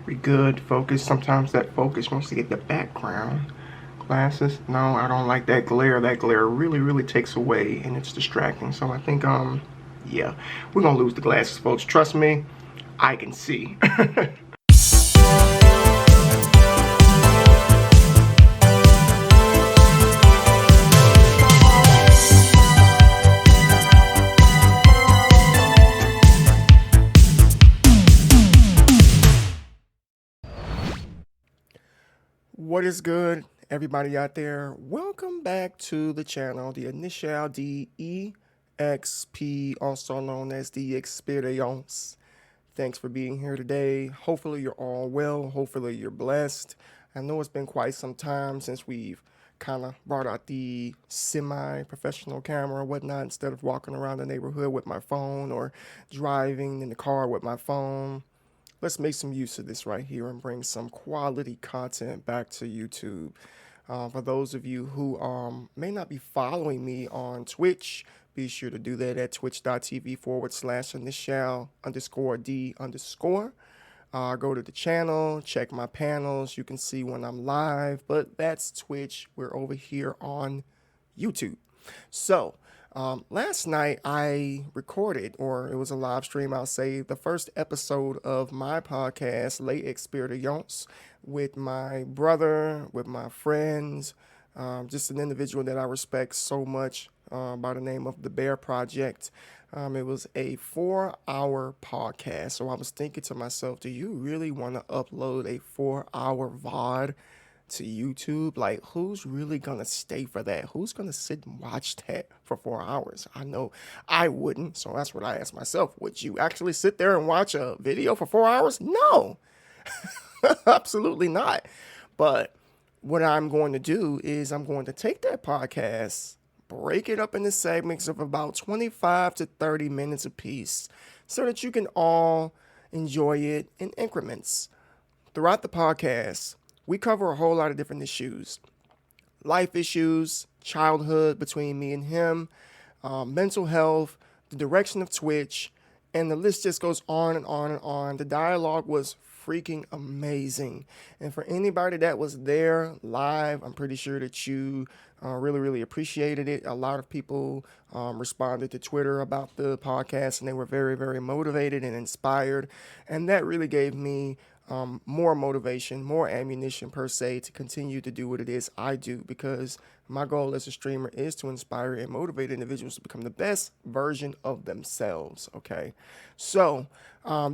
We good. Focus. Sometimes that focus wants to get the background. Glasses. No, I don't like that glare. That glare really, really takes away and it's distracting. So I think, yeah, we're gonna lose the glasses, folks. Trust me, I can see. What is good, everybody out there? Welcome back to the channel, the Initial DEXP, also known as the Experience. Thanks for being here today. Hopefully you're all well. Hopefully you're blessed. I know it's been quite some time since we've kind of brought out the semi-professional camera or whatnot instead of walking around the neighborhood with my phone or driving in the car with my phone. Let's make some use of this right here and bring some quality content back to YouTube. For those of you who may not be following me on Twitch, be sure to do that at twitch.tv/initial_D_. Go to the channel, check my panels. You can see when I'm live, but that's Twitch. We're over here on YouTube. So, last night I recorded, or it was a live stream, I'll say, the first episode of my podcast, Les Experience, with my brother, with my friends, just an individual that I respect so much by the name of The Bear Project. It was a 4-hour podcast. So I was thinking to myself, do you really want to upload a 4-hour VOD to YouTube? Like, who's really gonna stay for that? Who's gonna sit and watch that for 4 hours? I know I wouldn't. So that's what I asked myself. Would you actually sit there and watch a video for 4 hours? No, absolutely not. But what I'm going to do is I'm going to take that podcast, break it up into segments of about 25 to 30 minutes apiece so that you can all enjoy it in increments. Throughout the podcast, we cover a whole lot of different issues. Life issues, childhood between me and him, mental health, the direction of Twitch, and the list just goes on and on and on. The dialogue was freaking amazing. And for anybody that was there live, I'm pretty sure that you really, really appreciated it. A lot of people responded to Twitter about the podcast, and they were very, very motivated and inspired. And that really gave me more motivation, more ammunition per se to continue to do what it is I do, because my goal as a streamer is to inspire and motivate individuals to become the best version of themselves. Okay, so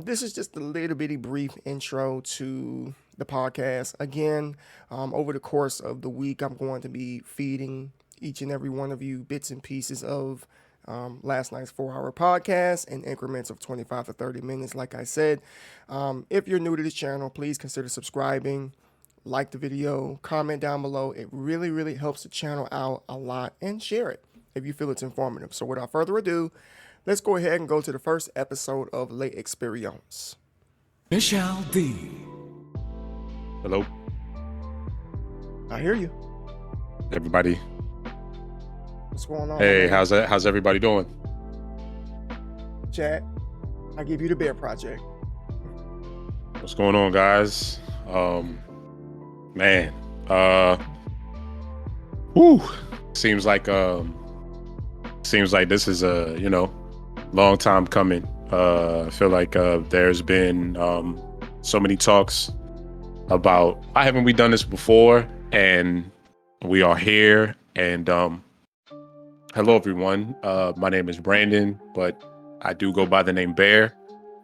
this is just a little bitty brief intro to the podcast. Again, over the course of the week, I'm going to be feeding each and every one of you bits and pieces of last night's 4-hour podcast in increments of 25 to 30 minutes. Like I said, if you're new to this channel, please consider subscribing, like the video, comment down below. It really, really helps the channel out a lot, and share it if you feel it's informative. So without further ado, let's go ahead and go to the first episode of Les Experience. Michelle D. Hello, I hear you. everybody. What's going on? Hey, how's everybody doing? Chat, I give you the Bear Project. What's going on, guys? Man, whew, seems like this is a long time coming. I feel like there's been so many talks about why haven't we done this before, and we are here. And hello, everyone. My name is Brandon, but I do go by the name Bear.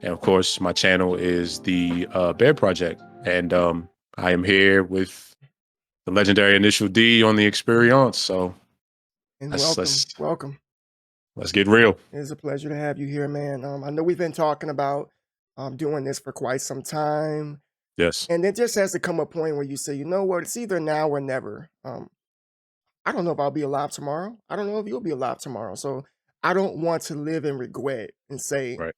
And of course, my channel is the Bear Project. And I am here with the legendary Initial D on the Experience. So And let's welcome. get real. It is a pleasure to have you here, man. I know we've been talking about doing this for quite some time. Yes. And it just has to come a point where you say, you know what, it's either now or never. I don't know if I'll be alive tomorrow. I don't know if you'll be alive tomorrow. So I don't want to live in regret and say, Right.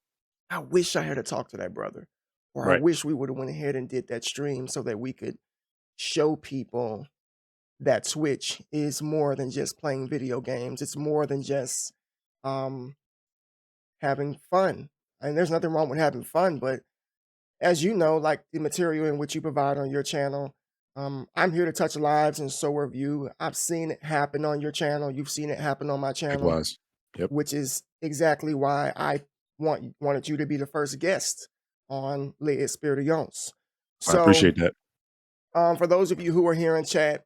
I wish I had to talk to that brother. Or I Right. wish we would have went ahead and did that stream so that we could show people that Twitch is more than just playing video games. It's more than just having fun. And there's nothing wrong with having fun, but as you know, like the material in which you provide on your channel, I'm here to touch lives and so are you. I've seen it happen on your channel. You've seen it happen on my channel, Likewise. Yep. which is exactly why I wanted you to be the first guest on Les Experiences. I So, appreciate that. for those of you who are here in chat,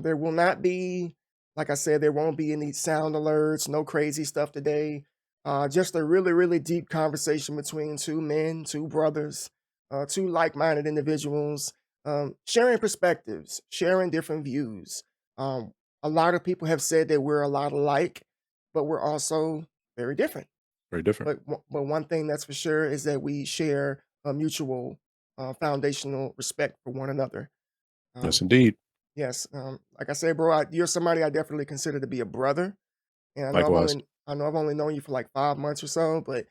there will not be, like I said, there won't be any sound alerts, no crazy stuff today. Just a really, really deep conversation between two men, two brothers, two like minded individuals, sharing perspectives, sharing different views. Um, a lot of people have said that we're a lot alike, but we're also very different. Very different. But one thing that's for sure is that we share a mutual foundational respect for one another. Yes, Um, indeed. yes, like I said, bro, you're somebody I definitely consider to be a brother, and Likewise. I know I've only known you for like 5 months or so, but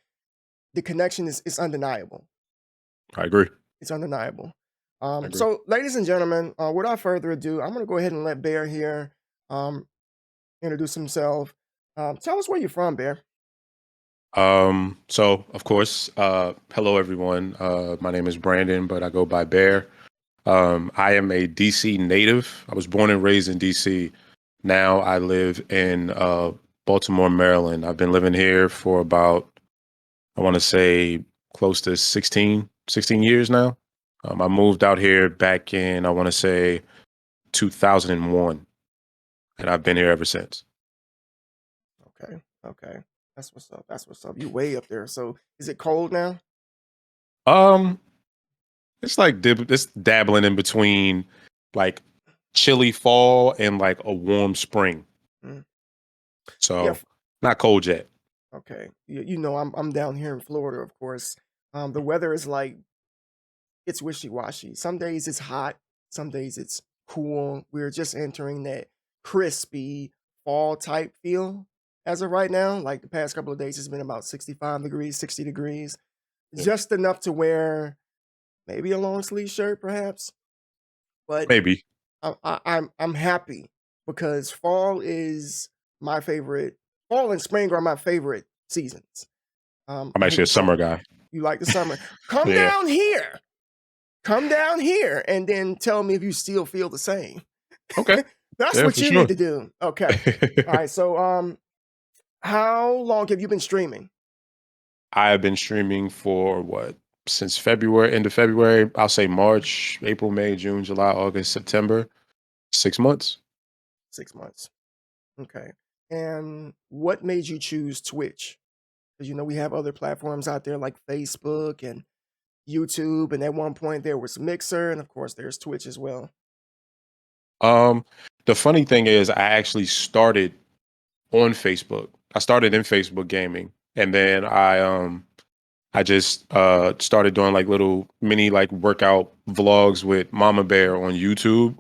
the connection is undeniable. I agree. It's undeniable. I agree. So, ladies and gentlemen, without further ado, I'm going to go ahead and let Bear here um, introduce himself. Tell us where you're from, Bear. So of course, hello everyone. My name is Brandon, but I go by Bear. I am a DC native. I was born and raised in DC. Now I live in Baltimore, Maryland. I've been living here for about, I want to say, close to 16 years now. I moved out here back in, I want to say, 2001, and I've been here ever since. Okay, okay, that's what's up. That's what's up. You way up there. So, is it cold now? Um, it's like it's dabbling in between like chilly fall and like a warm spring. Mm. Yeah. So not cold yet. Okay. You know, I'm down here in Florida, of course. The weather is like it's wishy-washy. Some days it's hot, some days it's cool. We're just entering that crispy fall type feel as of right now. Like the past couple of days, it's been about 65 degrees, 60 degrees, Yeah. just enough to wear maybe a long sleeve shirt, perhaps. But Maybe. I'm happy because fall is my favorite. Fall and spring are my favorite seasons. I'm I hate actually a the cold. summer guy. You like the summer? Come Yeah. down here. Come down here and then tell me if you still feel the same. Okay. That's Yeah, what for you need sure. to do. Okay. All right. So how long have you been streaming? I have been streaming for what, since February, end of February. I'll say March, April, May, June, July, August, September. 6 months. 6 months. Okay. And what made you choose Twitch? Because you know we have other platforms out there like Facebook and YouTube, and at one point there was Mixer, and of course there's Twitch as well. Um, the funny thing is, I actually started on Facebook. I started in Facebook gaming, and then I just started doing like little mini like workout vlogs with Mama Bear on YouTube.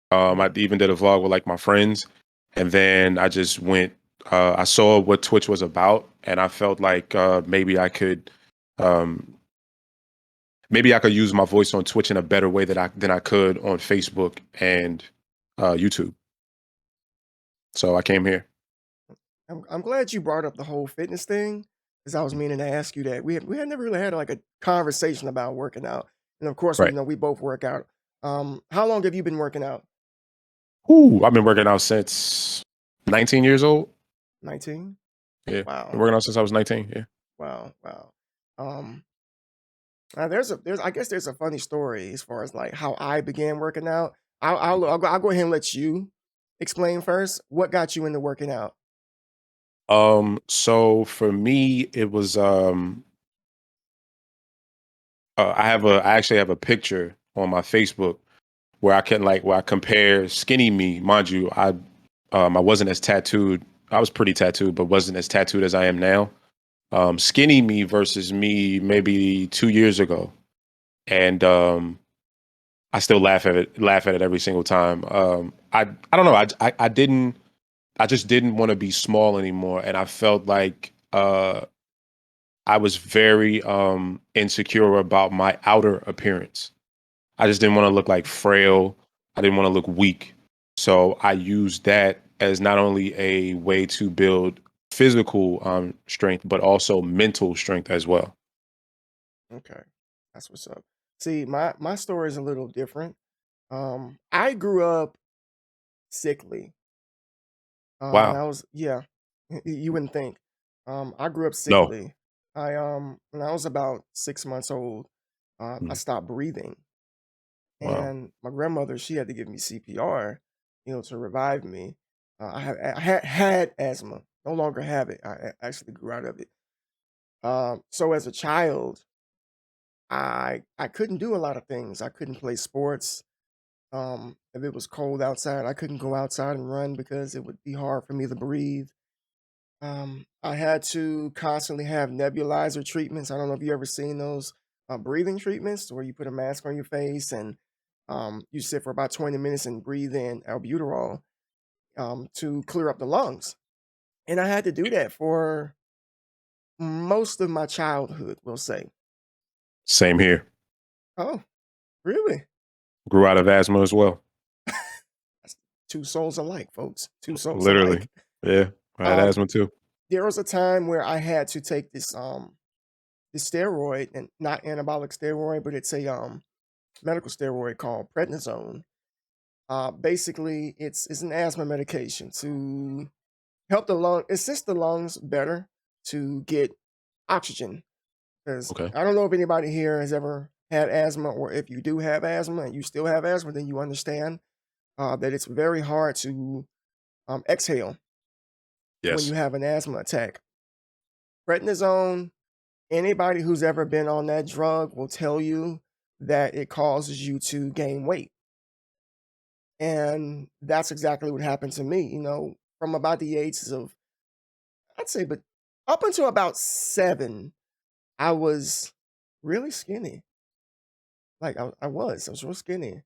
I even did a vlog with like my friends, and then I just went. I saw what Twitch was about, and I felt like um, maybe I could use my voice on Twitch in a better way than I could on Facebook and YouTube. So I came here. I'm glad you brought up the whole fitness thing because I was meaning to ask you that. We had never really had like a conversation about working out, and of course, we Right. know we both work out. How long have you been working out? Ooh, I've been working out since 19 years old. 19. Yeah, been Wow, working out since I was 19. Yeah. wow, wow. Um, there's I guess there's a funny story as far as like how I began working out. I'll go ahead and let you explain first. What got you into working out? So for me, it was I actually have a picture on my Facebook where I compare skinny me. Mind you, I wasn't as tattooed. I was pretty tattooed, but wasn't as tattooed as I am now. Skinny me versus me maybe 2 years ago, and I still laugh at it every single time. I don't know. I just didn't want to be small anymore, and I felt like I was very insecure about my outer appearance. I just didn't want to look like frail. I didn't want to look weak. So I used that as not only a way to build physical strength, but also mental strength as well. Okay, that's what's up. See, my story is a little different. I grew up sickly. And Wow. I was yeah, you wouldn't think. I grew up No. sickly. I when I was about 6 months old, I Mm. stopped breathing, Wow. and my grandmother she had to give me CPR, to revive me. I had asthma, no longer have it. I actually grew out of it. So as a child, I couldn't do a lot of things. I couldn't play sports. If it was cold outside, I couldn't go outside and run because it would be hard for me to breathe. I had to constantly have nebulizer treatments. I don't know if you ever seen those breathing treatments where you put a mask on your face and you sit for about 20 minutes and breathe in albuterol to clear up the lungs. And I had to do that for most of my childhood, we'll say. Same here. Oh, really? Grew out of asthma as well. That's two souls alike, folks. Two souls Literally. alike. Yeah. I had Um, asthma too. there was a time where I had to take this steroid, and not anabolic steroid, but it's a medical steroid called prednisone. Basically, it's an asthma medication to help the lung, assist the lungs better to get oxygen. Because Okay. I don't know if anybody here has ever had asthma, or if you do have asthma and you still have asthma, then you understand that it's very hard to exhale when you Yes. have an asthma attack. Prednisone, anybody who's ever been on that drug will tell you that it causes you to gain weight. And that's exactly what happened to me, from about the ages of, I'd say, but up until about 7, I was really skinny. Like I was real skinny.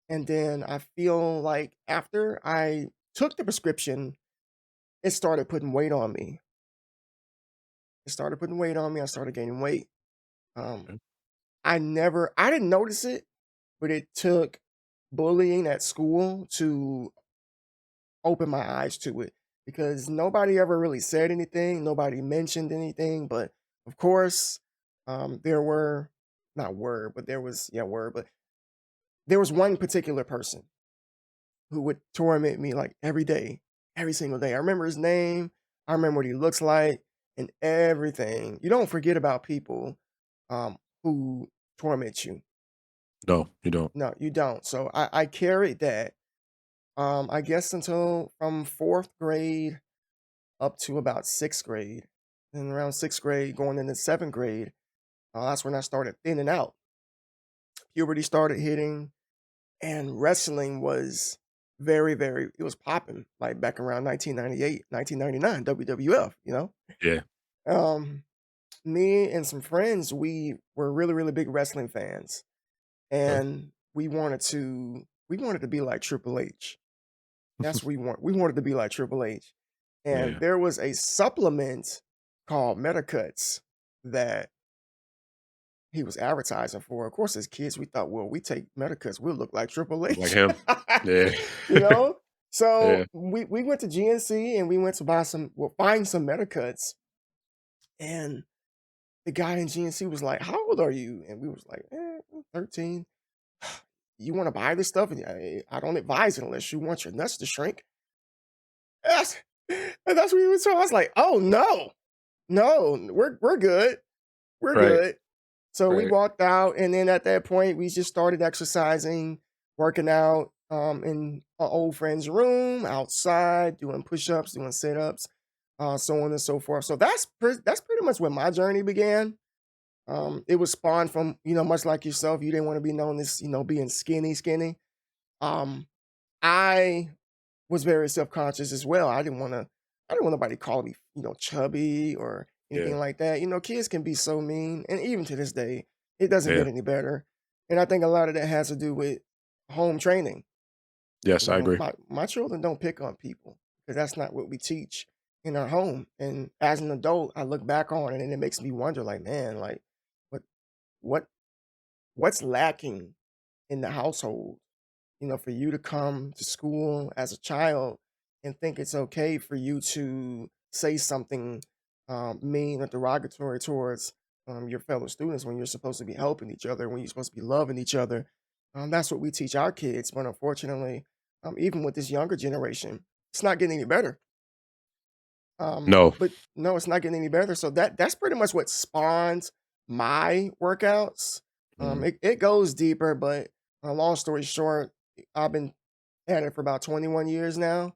And then I feel like after I took the prescription, it started putting weight on me. It started putting weight on me. I started gaining weight. Um, Okay. I didn't notice it, but it took bullying at school to open my eyes to it, because nobody ever really said anything, nobody mentioned anything, but of course, there were not word, but there was yeah word, but there was one particular person who would torment me like every day, every single day. I remember his name, I remember what he looks like, and everything. You don't forget about people who torment you. No, you don't. No, you don't. So I carried that. I guess until from fourth grade up to about sixth grade. And around sixth grade, going into seventh grade, that's when I started thinning out. Puberty started hitting, and wrestling was very, very, it was popping like back around 1998, 1999, WWF, Yeah. Um, Me and some friends, we were really, really big wrestling fans. Okay. And we wanted to be like Triple H. That's what we want. We wanted to be like Triple H. And Yeah. there was a supplement called Metacuts that he was advertising for. Of course, as kids, we thought, well, we take Metacuts, we'll look like Triple Look like H. him. Yeah. you know? Yeah. So we went to GNC and we went to find some Metacuts. And the guy in GNC was like, "How old are you?" And we was like, 13. You want to buy this stuff? And I don't advise it unless you want your nuts to shrink. That's, and that's what he was told. I was like, "Oh no, no, we're good. We're Right. good." So we Right. walked out, and then at that point, we just started exercising, working out in our old friend's room, outside, doing push-ups, doing sit-ups, so on and so forth. So that's pretty much where my journey began. It was spawned from, much like yourself, you didn't want to be known as, being skinny, skinny. Um, I was very self-conscious as well. I didn't want nobody calling me, chubby or Yeah. anything like that. Kids can be so mean, and even to this day, it doesn't Yeah. get any better. And I think a lot of that has to do with home training. Yes, I agree. My children don't pick on people because that's not what we teach in our home. And as an adult, I look back on it and it makes me wonder, like, man, like, what what what's lacking in the household, for you to come to school as a child and think it's okay for you to say something mean or derogatory towards your fellow students when you're supposed to be helping each other, when you're supposed to be loving each other. That's what we teach our kids. But unfortunately, even with this younger generation, it's not getting any better. No. But no, it's not getting any better. So that's pretty much what spawns my workouts. Mm, It goes deeper, but long story short, I've been at it for about 21 years now,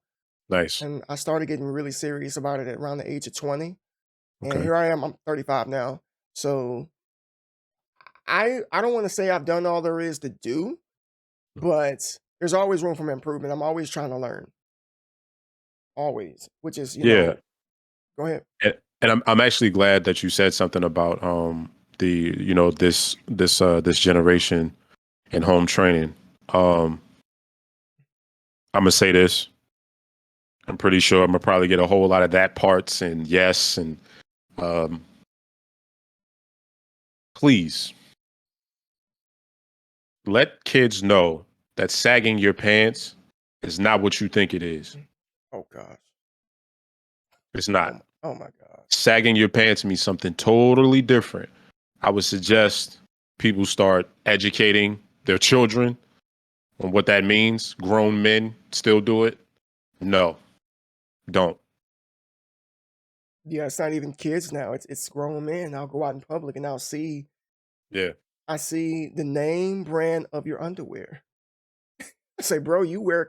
nice. and I started getting really serious about it at around the age of 20. And Okay. here I am. I'm 35 now, so I don't want to say I've done all there is to do, but there's always room for improvement. I'm always trying to learn, always, which is Yeah. go ahead. And I'm actually glad that you said something about the this generation and home training. Um I'm gonna say this. I'm pretty sure I'm gonna probably get a whole lot of that parts and yes and um please let kids know that sagging your pants is not what you think it is. Oh gosh. It's Oh not. my, oh my gosh. Sagging your pants means something totally different. I would suggest people start educating their children on what that means. Grown men still do it. No, don't. Yeah, it's not even kids now. It's grown men. I'll go out in public and Yeah. I see the name brand of your underwear. I say, bro, you wear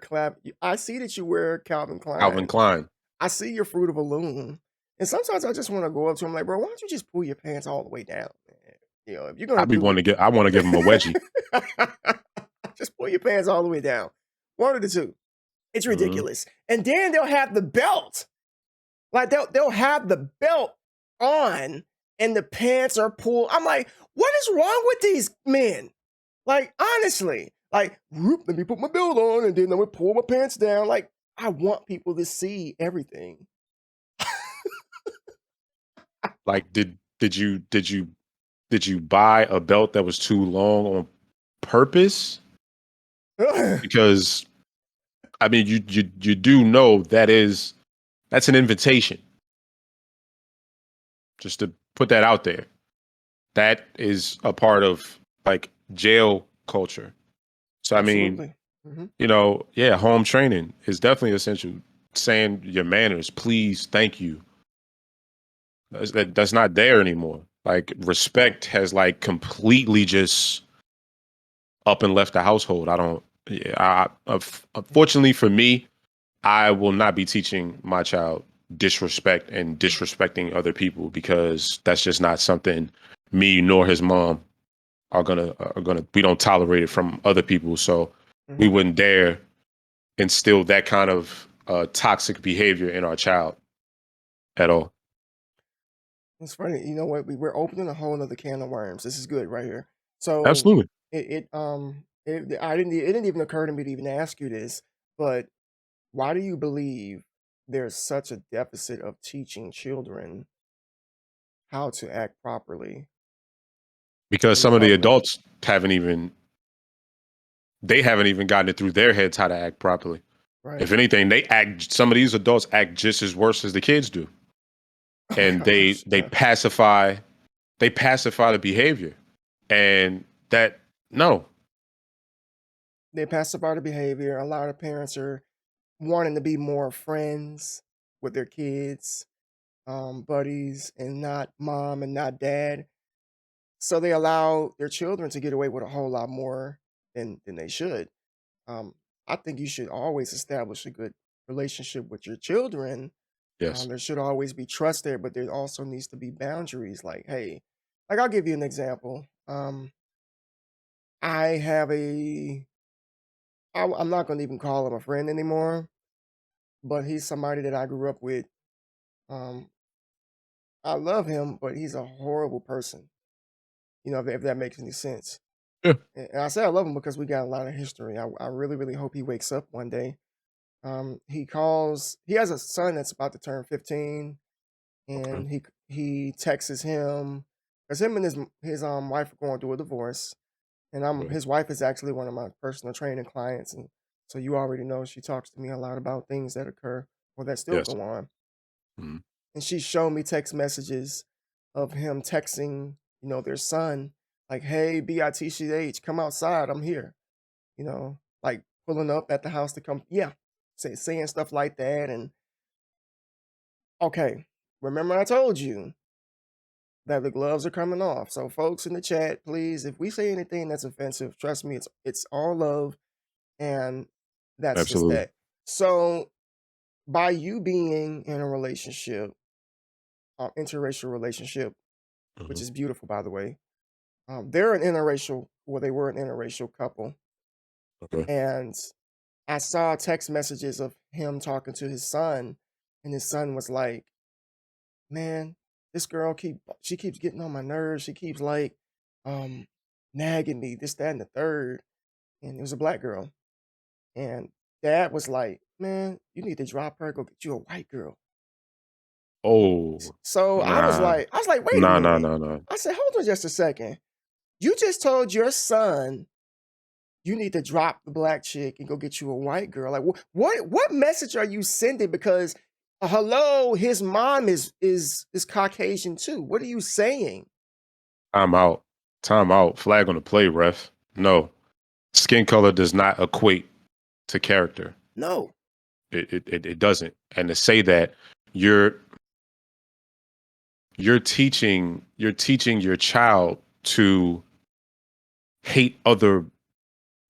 I see that you wear Calvin Calvin Klein. Klein. I see your Fruit of a Loom. And sometimes I just want to go up to him like, bro, why don't you just pull your pants all the way down, man? If you're gonna do I want to give him a wedgie. just pull your pants all the way down. One of the two. It's Mhm. ridiculous. And then they'll have the belt. Like they'll have the belt on and the pants are pulled. I'm like, what is wrong with these men? Like, honestly, like, whoop, let me put my belt on and then I'm gonna pull my pants down. Like, I want people to see everything. Like, did you buy a belt that was too long on purpose? Because I mean, you do know that's an invitation. Just to put that out there. That is a part of like jail culture. So I mean, Absolutely. Hmm. yeah, home training is definitely essential. Saying your manners, please, thank you. That's not there anymore. Like respect has like completely just up and left the household. I don't. Yeah, unfortunately for me, I will not be teaching my child disrespect and disrespecting other people because that's just not something me nor his mom are gonna. We don't tolerate it from other people, so we Hmm. wouldn't dare instill that kind of toxic behavior in our child at all. It's funny. You know what? We're opening a whole nother can of worms. This is good right here. So Absolutely, it didn't even occur to me to even ask you this, but why do you believe there's such a deficit of teaching children how to act properly because in some of the public? adults haven't even gotten it through their heads how to act properly. Right? If anything, some of these adults act just as worse as the kids do, Oh and gosh. they pacify the behavior, and that no, They pacify the behavior. A lot of parents are wanting to be more friends with their kids, buddies, and not mom and not dad. So they allow their children to get away with a whole lot more than they should. Um, I think you should always establish a good relationship with your children. yes, There should always be trust there, but there also needs to be boundaries. Like, hey, like I'll give you an example. I have I'm not going to even call him a friend anymore, but he's somebody that I grew up with. Um, I love him, but he's a horrible person. If that makes any sense. yeah, And I say I love him because we got a lot of history. I really, really hope he wakes up one day. He has a son that's about to turn 15, okay, and he texts him because him and his wife are going through a divorce, and yeah, his wife is actually one of my personal training clients, and so you already know she talks to me a lot about things that occur or that still yes, go on, mhm, and she showed me text messages of him texting. their son, like, hey, bitch, come outside, I'm here, like pulling up at the house to come, yeah, saying stuff like that. And okay, remember I told you that the gloves are coming off. So folks in the chat, please, if we say anything that's offensive, trust me, it's all love, and that's just Absolutely. that. So by you being in a relationship, interracial relationship, which Hmm. is beautiful, by the way. They're an interracial, well, they were an interracial couple, Okay. and I saw text messages of him talking to his son, and his son was like, "Man, this girl she keeps getting on my nerves. She keeps like, um, nagging me, this, that, and the third." And it was a black girl, and dad was like, "Man, you need to drop her. Go get you a white girl." Oh, So nah, I was like, "Wait a nah, nah, minute." nah, nah. I said, "Hold on just a second. You just told your son you need to drop the black chick and go get you a white girl. Like, what message are you sending? Because hello, his mom is Caucasian too. What are you saying? Time out. Time out. Flag on the play, ref. No, skin color does not equate to character. No. It doesn't. And to say that you're you're teaching your child to hate other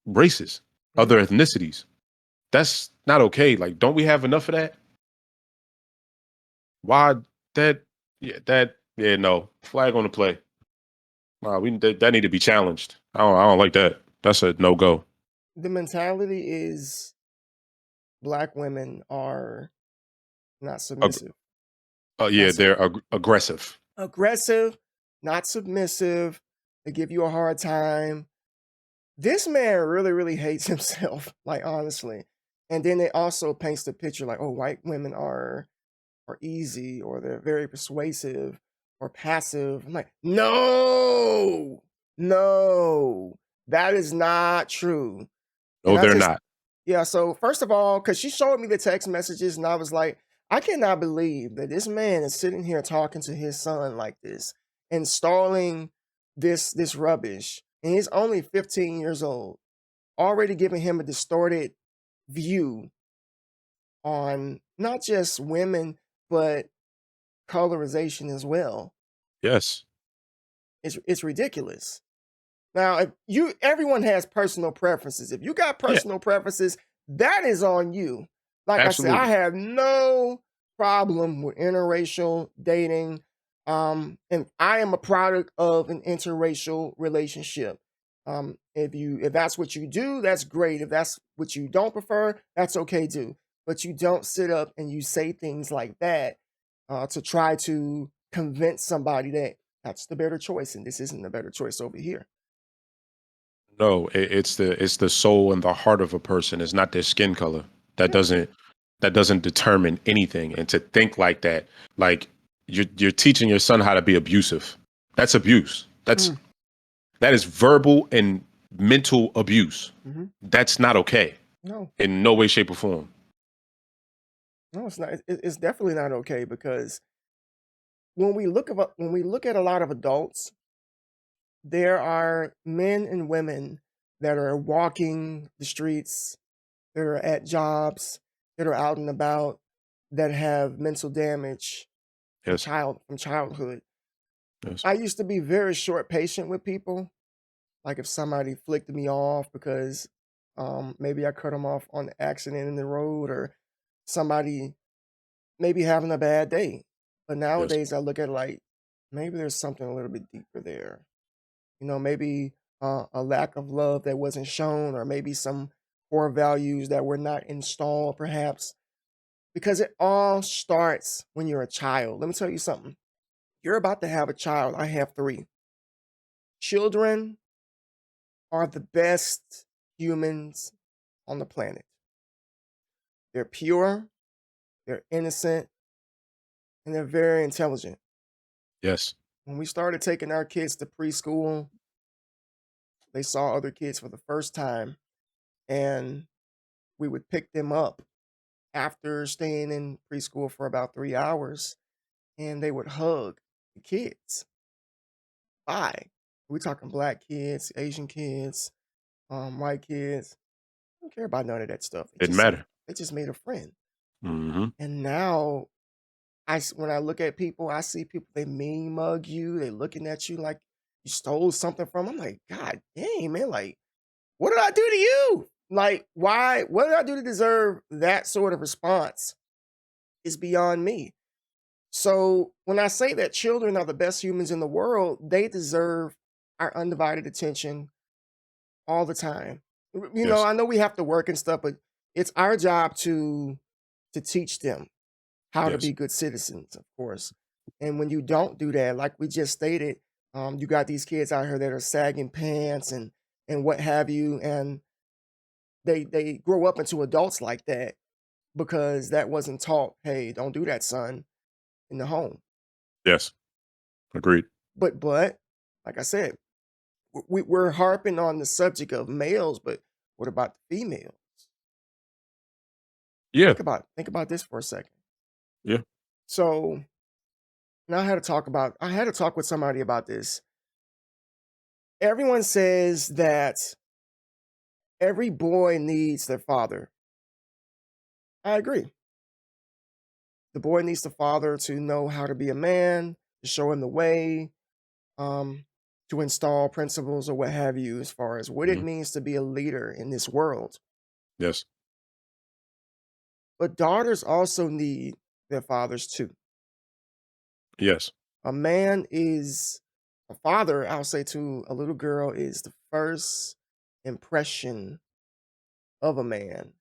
races, Mhm. other ethnicities. That's not okay. Like, don't we have enough of that? Why that? Yeah, no. Flag on the play. Wow, that need to be challenged. I don't like that. That's a no go. The mentality is black women are not submissive. Yeah, That's it. they're aggressive. Aggressive, not submissive. They give you a hard time. This man really, really hates himself, like honestly. And then it also paints the picture like, oh, white women are easy or they're very persuasive or passive. I'm like, no, no, that is not true. No, And I they're just, not. yeah, so first of all, because she showed me the text messages and I was like, I cannot believe that this man is sitting here talking to his son like this, installing this rubbish. And he's only 15 years old, already giving him a distorted view on not just women, but colorization as well. Yes, It's ridiculous. Now, if you everyone has personal preferences. If you got yeah, personal preferences, that is on you. Like I said, I absolutely. have no problem with interracial dating. And I am a product of an interracial relationship. If that's what you do, that's great. If that's what you don't prefer, that's okay too. But you don't sit up and you say things like that to try to convince somebody that that's the better choice, and this isn't the better choice over here. No, it's the soul and the heart of a person. It's not their skin color. That Yeah. doesn't that doesn't determine anything. And to think like that, like you're teaching your son how to be abusive. That's abuse. Mm, That is verbal and mental abuse. mhm. That's not okay No, in no way, shape, or form. no, it's not. It's definitely not okay because when we look at a lot of adults, there are men and women that are walking the streets, that are at jobs, that are out and about, that have mental damage Yes, from childhood. yes, I used to be very short patient with people. Like if somebody flicked me off because maybe I cut them off on the accident in the road, or somebody maybe having a bad day. But yes. nowadays I look at it like maybe there's something a little bit deeper there. Maybe a lack of love that wasn't shown, or maybe some core values that were not installed, perhaps. Because it all starts when you're a child. Let me tell you something. You're about to have a child. I have three. Children are the best humans on the planet. They're pure, they're innocent, and they're very intelligent. Yes. When we started taking our kids to preschool, they saw other kids for the first time, and we would pick them up after staying in preschool for about 3 hours, and they would hug the kids. Why? We talking black kids, Asian kids, white kids. I don't care about none of that stuff. Didn't matter. They just made a friend. Mm-hmm. And now when I look at people, I see people, they mean mug you. They looking at you like you stole something from 'em. I'm like, God dang, man, like, what did I do to you? Like, why? What did I do to deserve that sort of response? Is beyond me. So when I say that children are the best humans in the world, they deserve our undivided attention all the time. Yes. I know we have to work and stuff, but it's our job to teach them how to Yes. be good citizens, of course. And when you don't do that, like we just stated, you got these kids out here that are sagging pants and what have you, and they grow up into adults like that because that wasn't taught. Hey, don't do that, son, in the home. Yes. Agreed. But like I said, we're harping on the subject of males, but what about the female? Yeah. Think about this for a second. Yeah. So now I had to talk with somebody about this. Everyone says that every boy needs their father. I agree. The boy needs the father to know how to be a man, to show him the way, um, to install principles or what have you, as far as what it Hmm. means to be a leader in this world. Yes. But daughters also need their fathers too. Yes. A man is a father, I'll say to a little girl, is the first impression of a man.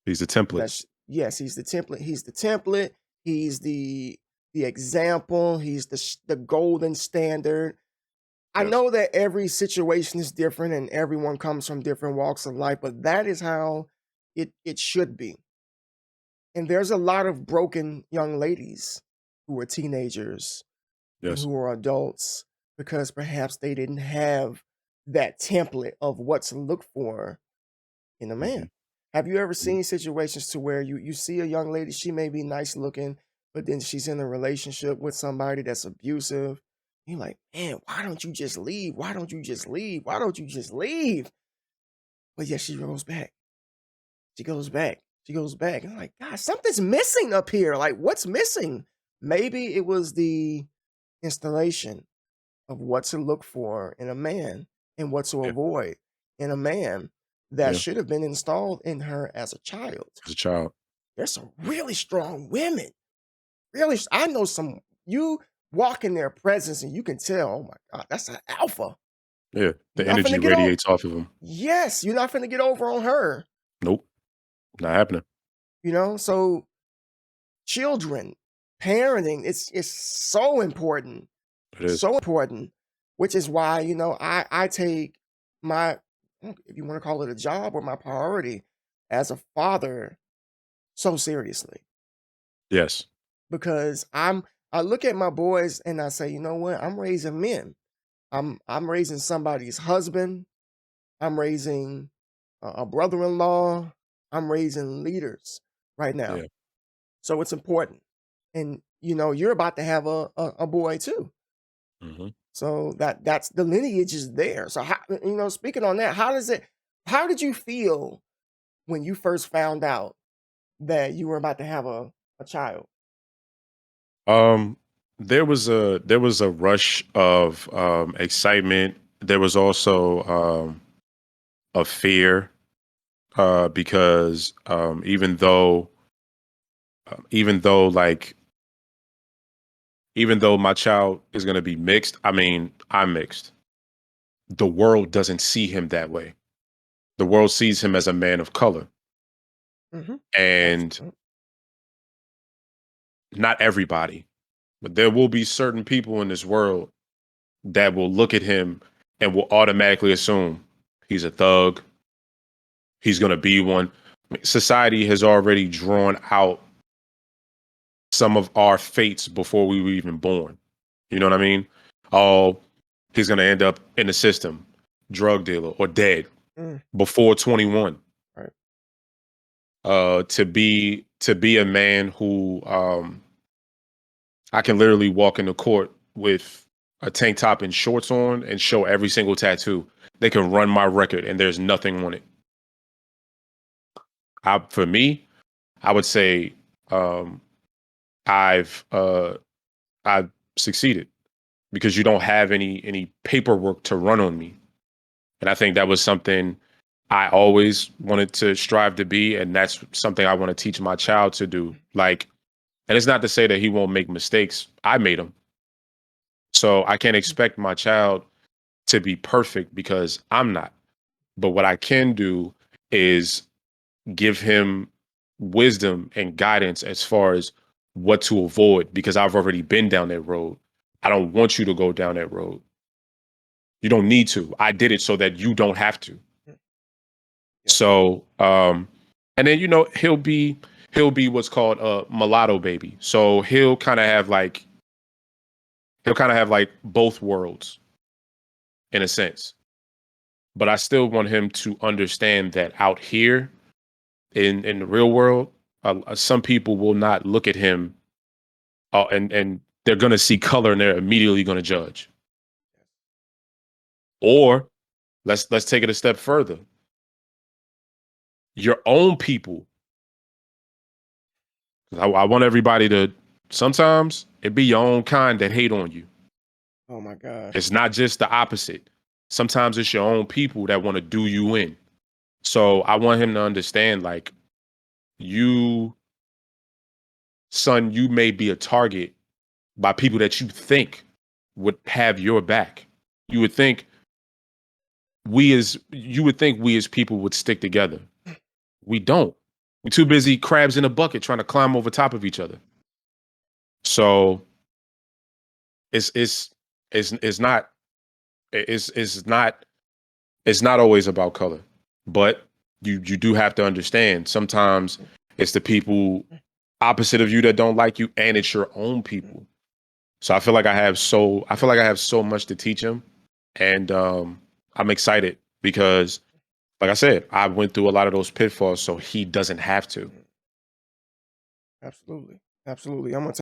He's a template. Yes, he's the template. He's the template. He's the example. He's the golden standard. I Yes. know that every situation is different and everyone comes from different walks of life, but that is how it should be. And there's a lot of broken young ladies who are teenagers and Yes. who are adults because perhaps they didn't have that template of what to look for in a man. Hmm. Have you ever seen situations to where you see a young lady, she may be nice looking, but then she's in a relationship with somebody that's abusive? You're like, man, why don't you just leave? Why don't you just leave? Why don't you just leave? But yet she goes back. She goes back. She goes back. And I'm like, God, something's missing up here. Like, what's missing? Maybe it was the installation of what to look for in a man and what to Yeah. avoid in a man that Yeah. should have been installed in her as a child. As a child. There's some really strong women. I know some, you walk in their presence and you can tell, oh my God, that's an alpha. Yeah. You're The not energy finna get over. radiates off of him. Yes, you're not finna get over on her. Nope. Not happening. So children, parenting, it's so important. It is. So important, which is why, I take my, if you want to call it a job or my priority as a father so seriously Yes. because I look at my boys and I say, you know what? I'm raising men. I'm raising somebody's husband. I'm raising a brother-in-law. I'm raising leaders right now. Yeah. So it's important. And you're about to have a boy too. Hmm. So that's the lineage is there. So speaking on that, how did you feel when you first found out that you were about to have a child? Um, there was a rush of excitement. There was also a fear because even though like even though my child is going to be mixed, I mean, I'm mixed. The world doesn't see him that way. The world sees him as a man of color, Hmm. and Absolutely. not everybody, but there will be certain people in this world that will look at him and will automatically assume he's a thug. He's going to be one. Society has already drawn out some of our fates before we were even born. You know what I mean? Oh, he's going to end up in the system, drug dealer or dead Mm, before 21. right. To be a man who I can literally walk into court with a tank top and shorts on and show every single tattoo. They can run my record and there's nothing on it. For me, I would say um, I've I've succeeded because you don't have any paperwork to run on me. And I think that was something I always wanted to strive to be, and that's something I want to teach my child to do. Like, and it's not to say that he won't make mistakes. I made them. So I can't expect my child to be perfect because I'm not. But what I can do is give him wisdom and guidance as far as what to avoid because I've already been down that road. I don't want you to go down that road. You don't need to. I did it so that you don't have to. So, and then he'll be what's called a mulatto baby. So he'll kind of have like both worlds in a sense. But I still want him to understand that out here in the real world, some people will not look at him, and they're gonna see color and they're immediately gonna judge. Or let's take it a step further. Your own people. I want everybody to. Sometimes it be your own kind that hate on you. Oh my gosh. It's not just the opposite. Sometimes it's your own people that want to do you in. So I want him to understand, like, you, son, you may be a target by people that you think would have your back. You would think we as people would stick together. We don't. We're too busy crabs in a bucket trying to climb over top of each other. So it's it's it's not it's not always about color, but you do have to understand sometimes it's the people opposite of you that don't like you, and it's your own people. So I feel like I have so much to teach him, and I'm excited because, like I said, I went through a lot of those pitfalls, so he doesn't have to. Absolutely. Absolutely. I'm gonna